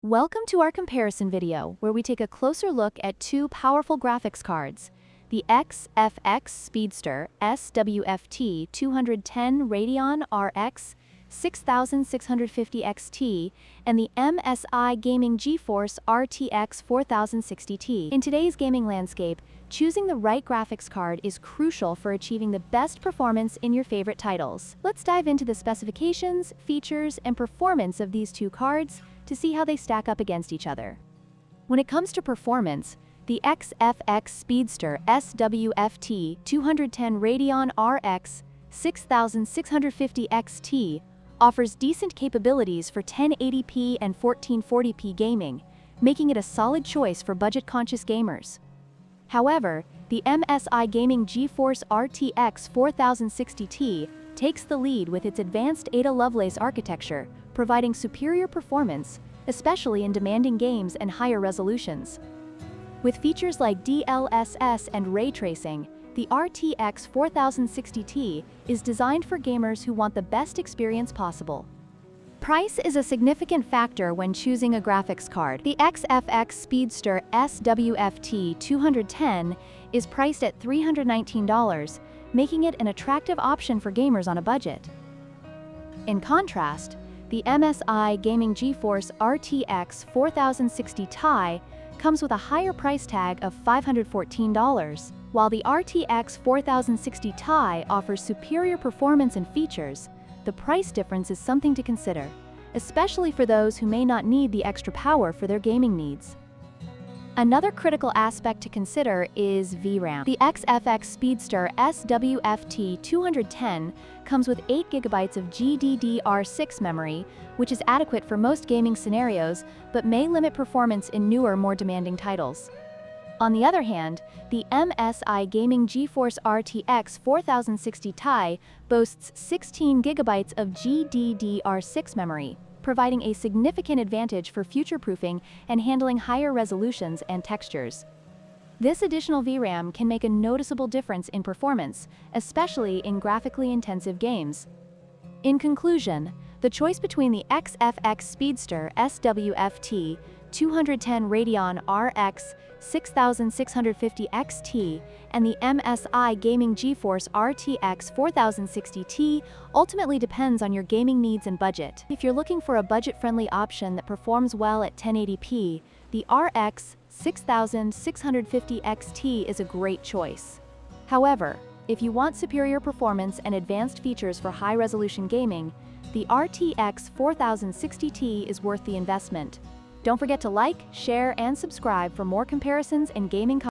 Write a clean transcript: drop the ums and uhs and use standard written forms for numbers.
Welcome to our comparison video, where we take a closer look at two powerful graphics cards, the XFX Speedster SWFT 210 Radeon RX 6650 XT and the MSI Gaming GeForce RTX 4060 Ti. In today's gaming landscape, choosing the right graphics card is crucial for achieving the best performance in your favorite titles. Let's dive into the specifications, features, and performance of these two cards to see how they stack up against each other. When it comes to performance, the XFX Speedster SWFT 210 Radeon RX 6650 XT offers decent capabilities for 1080p and 1440p gaming, making it a solid choice for budget-conscious gamers. However, the MSI Gaming GeForce RTX 4060 Ti takes the lead with its advanced Ada Lovelace architecture, providing superior performance, especially in demanding games and higher resolutions. With features like DLSS and ray tracing, the RTX 4060 Ti is designed for gamers who want the best experience possible. Price is a significant factor when choosing a graphics card. The XFX Speedster SWFT 210 is priced at $319, making it an attractive option for gamers on a budget. In contrast, the MSI Gaming GeForce RTX 4060 Ti comes with a higher price tag of $514. While the RTX 4060 Ti offers superior performance and features, the price difference is something to consider, especially for those who may not need the extra power for their gaming needs. Another critical aspect to consider is VRAM. The XFX Speedster SWFT 210 comes with 8GB of GDDR6 memory, which is adequate for most gaming scenarios, but may limit performance in newer, more demanding titles. On the other hand, the MSI Gaming GeForce RTX 4060 Ti boasts 16GB of GDDR6 memory, providing a significant advantage for future-proofing and handling higher resolutions and textures. This additional VRAM can make a noticeable difference in performance, especially in graphically intensive games. In conclusion, the choice between the XFX Speedster SWFT 210 Radeon RX 6650 XT and the MSI Gaming GeForce RTX 4060 Ti ultimately depends on your gaming needs and budget. If you're looking for a budget-friendly option that performs well at 1080p, the RX 6650 XT is a great choice. However, if you want superior performance and advanced features for high-resolution gaming, the RTX 4060 Ti is worth the investment. Don't forget to like, share, and subscribe for more comparisons and gaming content.